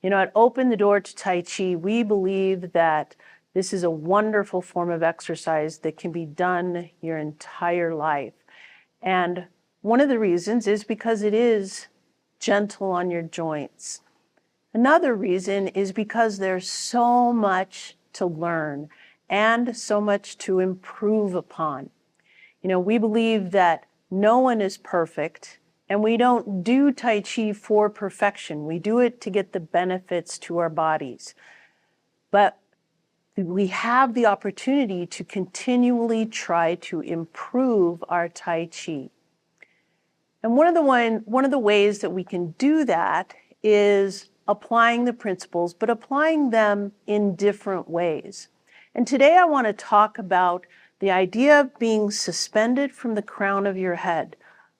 At Open the Door to Tai Chi, we believe that this is a wonderful form of exercise that can be done your entire life. And one of the reasons is because it is gentle on your joints. Another reason is because there's so much to learn and so much to improve upon. We believe that no one is perfect, and we don't do Tai Chi for perfection. We do it to get the benefits to our bodies. But we have the opportunity to continually try to improve our Tai Chi. And one of the ways that we can do that is applying the principles, but applying them in different ways. And today I want to talk about the idea of being suspended from the crown of your head,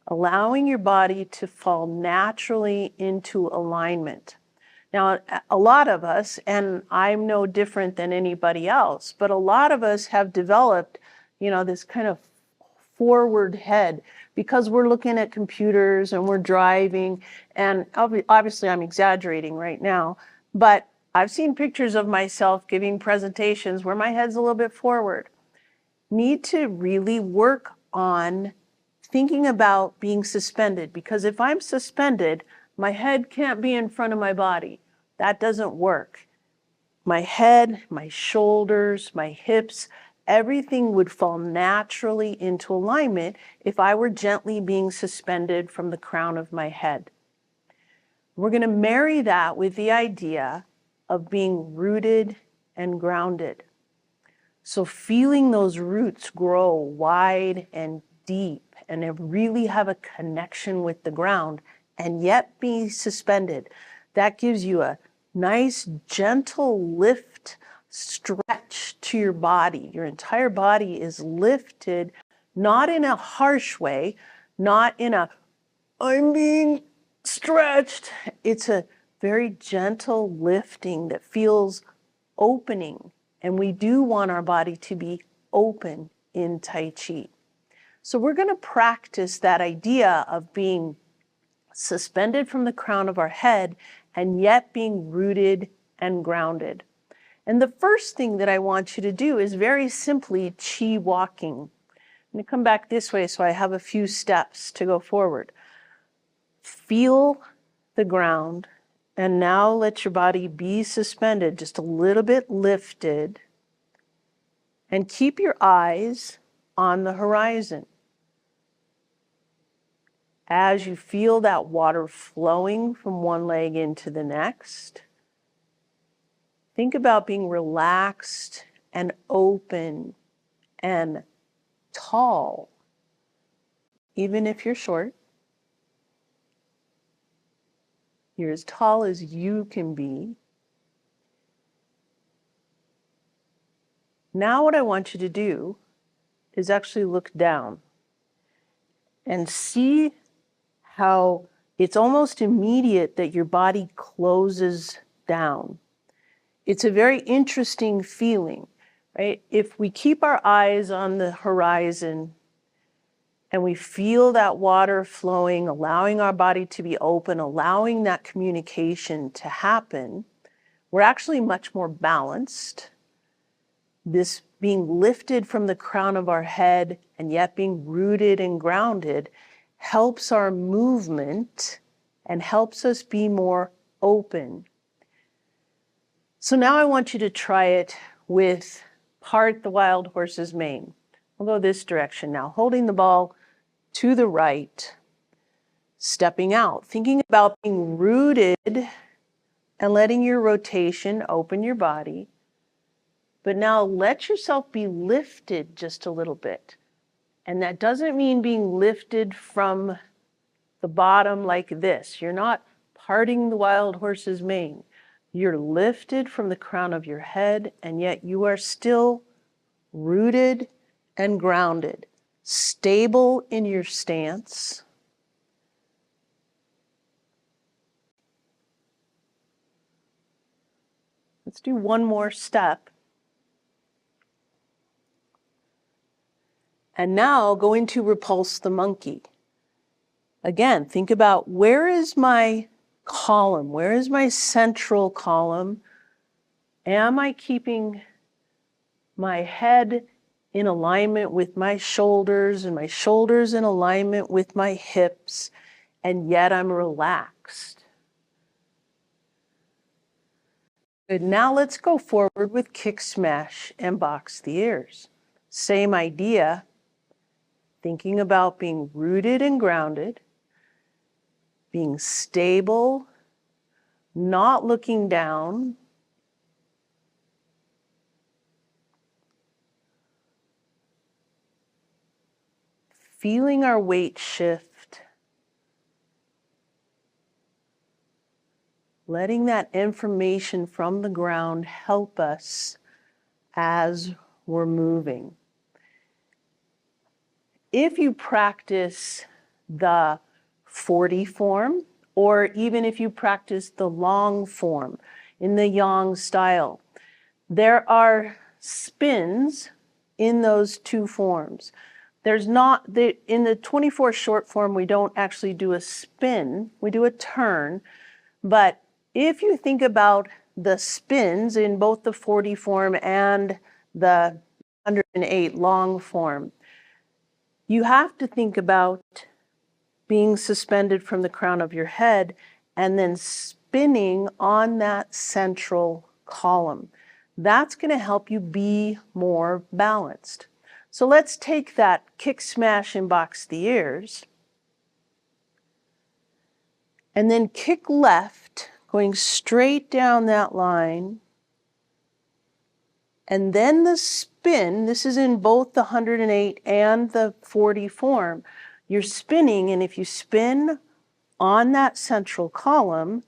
allowing your body to fall naturally into alignment. Now, a lot of us, and I'm no different than anybody else, but a lot of us have developed, this kind of forward head because we're looking at computers and we're driving. And obviously I'm exaggerating right now, but I've seen pictures of myself giving presentations where my head's a little bit forward. Need to really work on thinking about being suspended, because if I'm suspended, my head can't be in front of my body. That doesn't work. My head, my shoulders, my hips, everything would fall naturally into alignment if I were gently being suspended from the crown of my head. We're going to marry that with the idea of being rooted and grounded. So feeling those roots grow wide and deep and really have a connection with the ground and yet be suspended. That gives you a nice, gentle lift, stretch to your body. Your entire body is lifted, not in a harsh way, not in a, I'm being stretched. It's a very gentle lifting that feels opening. And we do want our body to be open in Tai Chi. So we're going to practice that idea of being suspended from the crown of our head and yet being rooted and grounded. And the first thing that I want you to do is very simply Chi walking. I'm going to come back this way so I have a few steps to go forward. Feel the ground, and now let your body be suspended, just a little bit lifted, and keep your eyes on the horizon. As you feel that water flowing from one leg into the next, think about being relaxed and open and tall, even if you're short. You're as tall as you can be. Now what I want you to do is actually look down and see how it's almost immediate that your body closes down. It's a very interesting feeling, right? If we keep our eyes on the horizon and we feel that water flowing, allowing our body to be open, allowing that communication to happen, we're actually much more balanced. This being lifted from the crown of our head and yet being rooted and grounded helps our movement and helps us be more open. So now I want you to try it with part the wild horse's mane. We'll go this direction now, holding the ball to the right, stepping out, thinking about being rooted and letting your rotation open your body. But now let yourself be lifted just a little bit. And that doesn't mean being lifted from the bottom like this. You're not parting the wild horse's mane. You're lifted from the crown of your head, and yet you are still rooted and grounded, stable in your stance. Let's do one more step. And now go into repulse the monkey. Again, think about, where is my column? Where is my central column? Am I keeping my head in alignment with my shoulders and my shoulders in alignment with my hips, and yet I'm relaxed? Good. Now let's go forward with kick, smash, and box the ears. Same idea, thinking about being rooted and grounded, being stable, not looking down, feeling our weight shift, letting that information from the ground help us as we're moving. If you practice the 40 form, or even if you practice the long form in the yang style, there are spins in those two forms. There's not, in the 24 short form, we don't actually do a spin, we do a turn. But if you think about the spins in both the 40 form and the 108 long form, you have to think about being suspended from the crown of your head and then spinning on that central column. That's going to help you be more balanced. So let's take that kick, smash, and box the ears, and then kick left, going straight down that line, and then the spin. This is in both the 108 and the 40 form. You're spinning, and if you spin on that central column,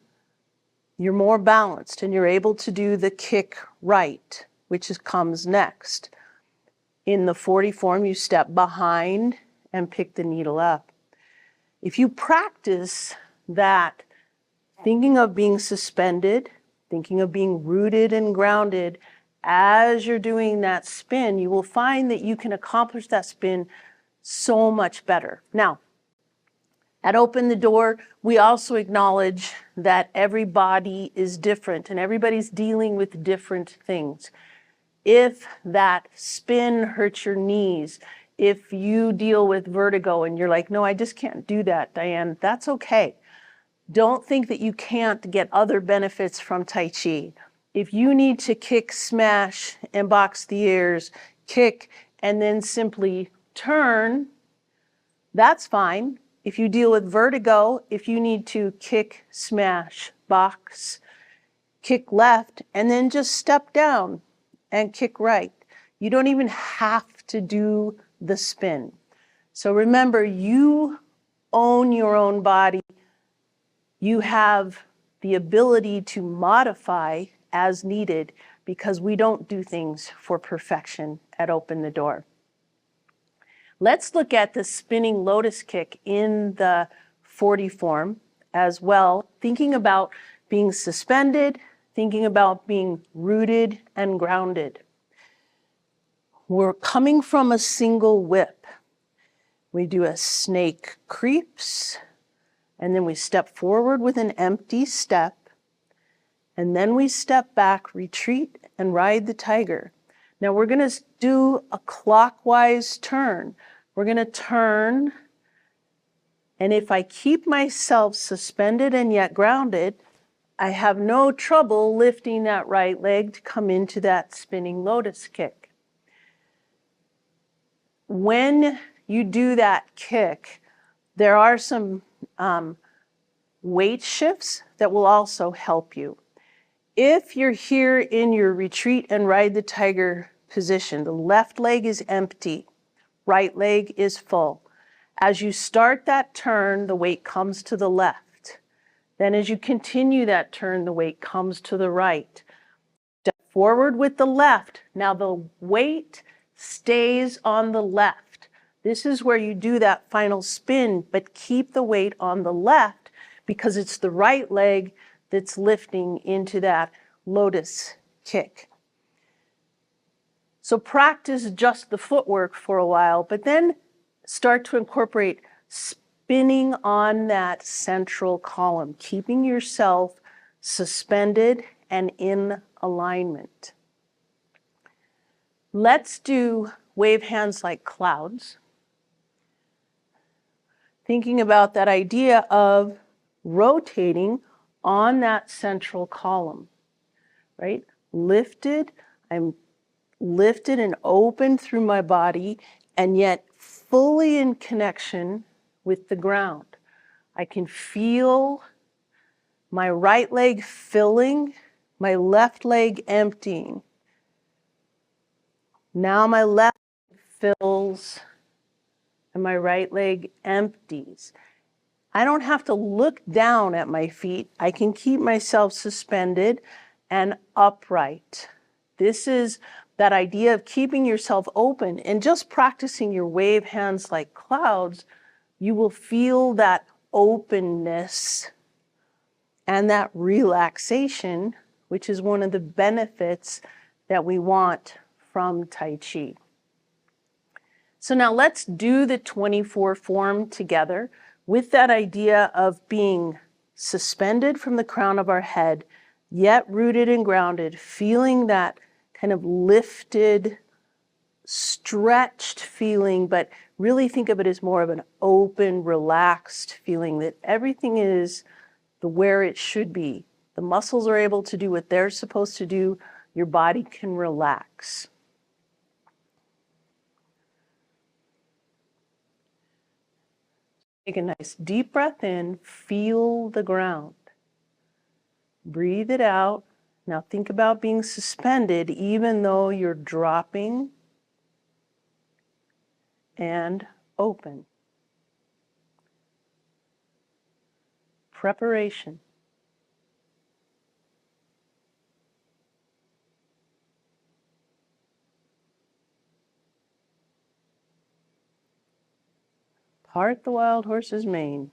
you're more balanced and you're able to do the kick right, which comes next. In the 40 form, you step behind and pick the needle up. If you practice that, thinking of being suspended, thinking of being rooted and grounded, as you're doing that spin, you will find that you can accomplish that spin so much better. Now, at Open the Door, we also acknowledge that every body is different and everybody's dealing with different things. If that spin hurts your knees, if you deal with vertigo and you're like, no, I just can't do that, Diane, that's okay. Don't think that you can't get other benefits from Tai Chi. If you need to kick, smash, and box the ears, kick, and then simply turn, that's fine. If you deal with vertigo, if you need to kick, smash, box, kick left, and then just step down and kick right. You don't even have to do the spin. So remember, you own your own body. You have the ability to modify as needed because we don't do things for perfection at Open the Door. Let's look at the spinning lotus kick in the 40 form as well, thinking about being suspended, thinking about being rooted and grounded. We're coming from a single whip. We do a snake creeps, and then we step forward with an empty step, and then we step back, retreat, and ride the tiger. Now we're going to do a clockwise turn. We're going to turn, and if I keep myself suspended and yet grounded, I have no trouble lifting that right leg to come into that spinning lotus kick. When you do that kick, there are some weight shifts that will also help you. If you're here in your retreat and ride the tiger position, the left leg is empty, right leg is full. As you start that turn, the weight comes to the left. Then as you continue that turn, the weight comes to the right. Step forward with the left. Now the weight stays on the left. This is where you do that final spin, but keep the weight on the left because it's the right leg that's lifting into that lotus kick. So practice just the footwork for a while, but then start to incorporate spin spinning on that central column, keeping yourself suspended and in alignment. Let's do wave hands like clouds. Thinking about that idea of rotating on that central column, right? Lifted, I'm lifted and open through my body, and yet fully in connection with the ground. I can feel my right leg filling, my left leg emptying. Now my left fills and my right leg empties. I don't have to look down at my feet. I can keep myself suspended and upright. This is that idea of keeping yourself open and just practicing your wave hands like clouds. You will feel that openness and that relaxation, which is one of the benefits that we want from Tai Chi. So now let's do the 24 form together with that idea of being suspended from the crown of our head, yet rooted and grounded, feeling that kind of lifted, stretched feeling, but really think of it as more of an open, relaxed feeling that everything is where it should be. The muscles are able to do what they're supposed to do. Your body can relax. Take a nice deep breath in, feel the ground. Breathe it out. Now think about being suspended even though you're dropping and open. Preparation. Part the wild horse's mane.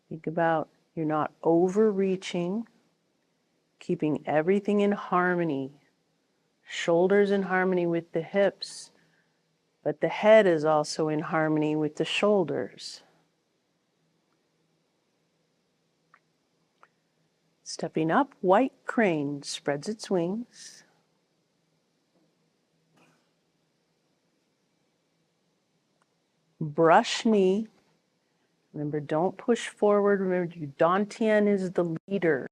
Think about you're not overreaching, keeping everything in harmony. Shoulders in harmony with the hips, but the head is also in harmony with the shoulders. Stepping up, white crane spreads its wings. Brush knee. Remember, don't push forward. Remember, Dantian is the leader.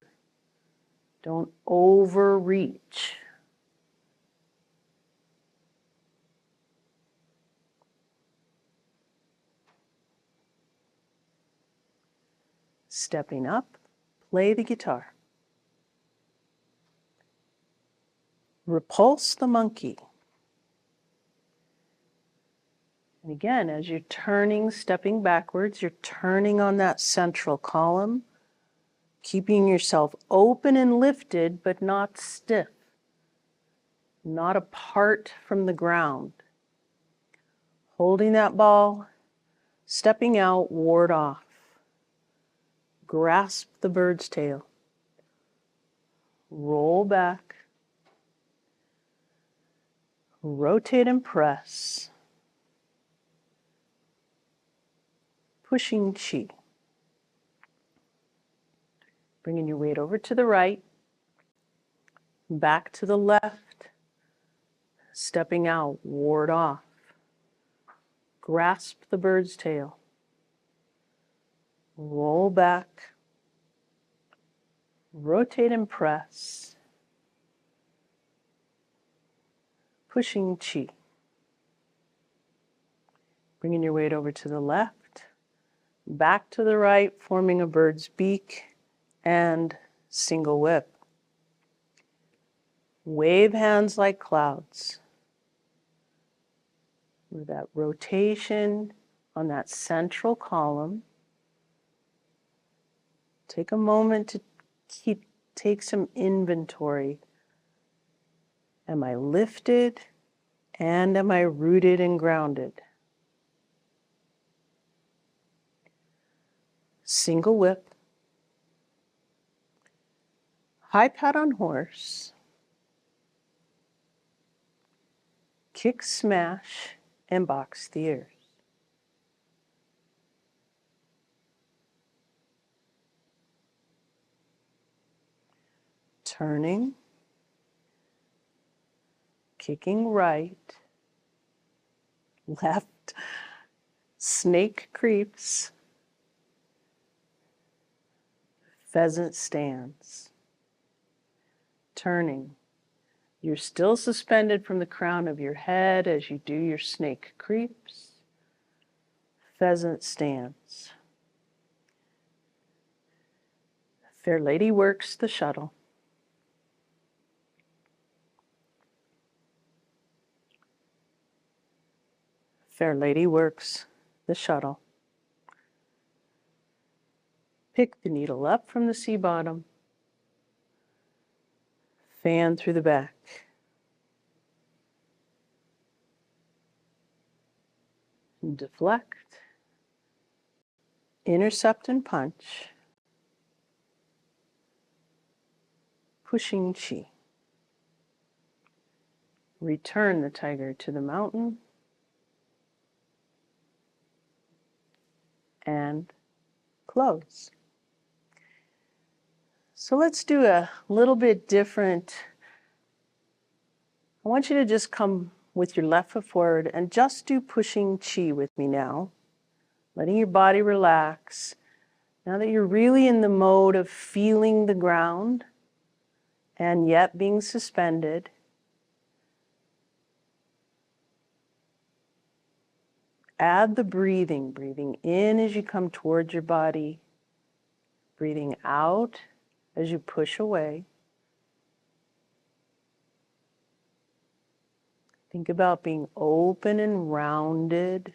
Don't overreach. Stepping up, play the guitar. Repulse the monkey. And again, as you're turning, stepping backwards, you're turning on that central column, keeping yourself open and lifted, but not stiff, not apart from the ground. Holding that ball, stepping out, ward off. Grasp the bird's tail. Roll back. Rotate and press. Pushing chi. Bringing your weight over to the right, back to the left, stepping out, ward off. Grasp the bird's tail. Roll back. Rotate and press. Pushing chi. Bringing your weight over to the left, back to the right, forming a bird's beak and single whip. Wave hands like clouds. With that rotation on that central column. Take a moment to take some inventory. Am I lifted and am I rooted and grounded? Single whip. High pat on horse. Kick, smash, and box the ears. turning, kicking right, left, snake creeps, pheasant stands, turning. You're still suspended from the crown of your head as you do your snake creeps, pheasant stands. Fair lady works the shuttle. Fair lady works the shuttle. Pick the needle up from the sea bottom. Fan through the back. Deflect. Intercept and punch. Pushing chi. Return the tiger to the mountain. And close. So let's do a little bit different. I want you to just come with your left foot forward and just do pushing chi with me now, letting your body relax. Now that you're really in the mode of feeling the ground and yet being suspended, add the breathing, breathing in as you come towards your body, breathing out as you push away. Think about being open and rounded.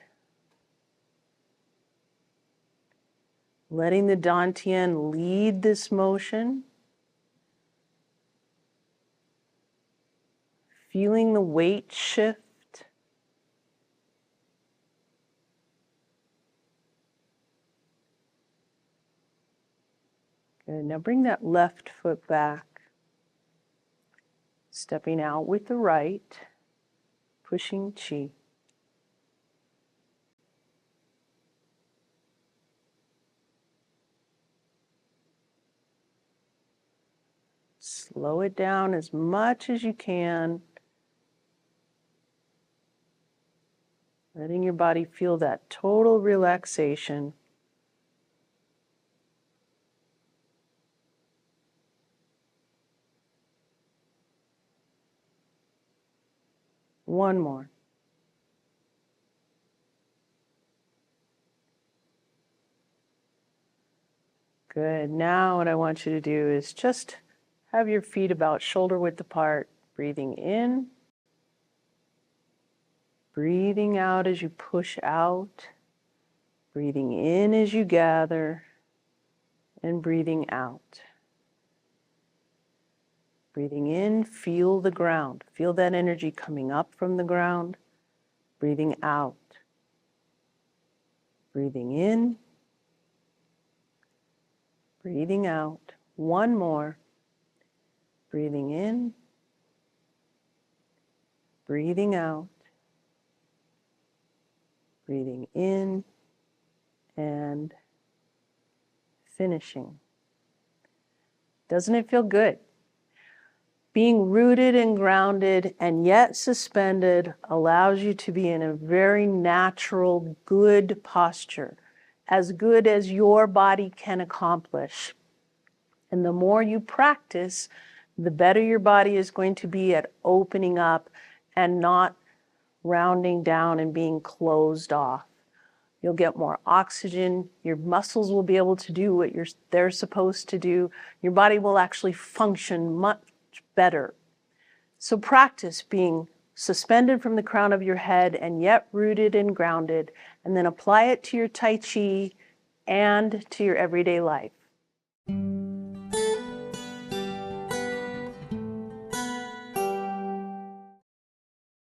Letting the Dantian lead this motion. Feeling the weight shift. Good. Now bring that left foot back. Stepping out with the right. Pushing chi. Slow it down as much as you can. Letting your body feel that total relaxation. One more. Good. Now what I want you to do is just have your feet about shoulder width apart, breathing in, breathing out as you push out, breathing in as you gather, and breathing out. Breathing in, feel the ground. Feel that energy coming up from the ground. Breathing out. Breathing in, breathing out. One more. Breathing in, breathing out, breathing in, and finishing. Doesn't it feel good? Being rooted and grounded and yet suspended allows you to be in a very natural, good posture, as good as your body can accomplish. And the more you practice, the better your body is going to be at opening up and not rounding down and being closed off. You'll get more oxygen. Your muscles will be able to do what they're supposed to do. Your body will actually function much better. So practice being suspended from the crown of your head and yet rooted and grounded, and then apply it to your Tai Chi and to your everyday life.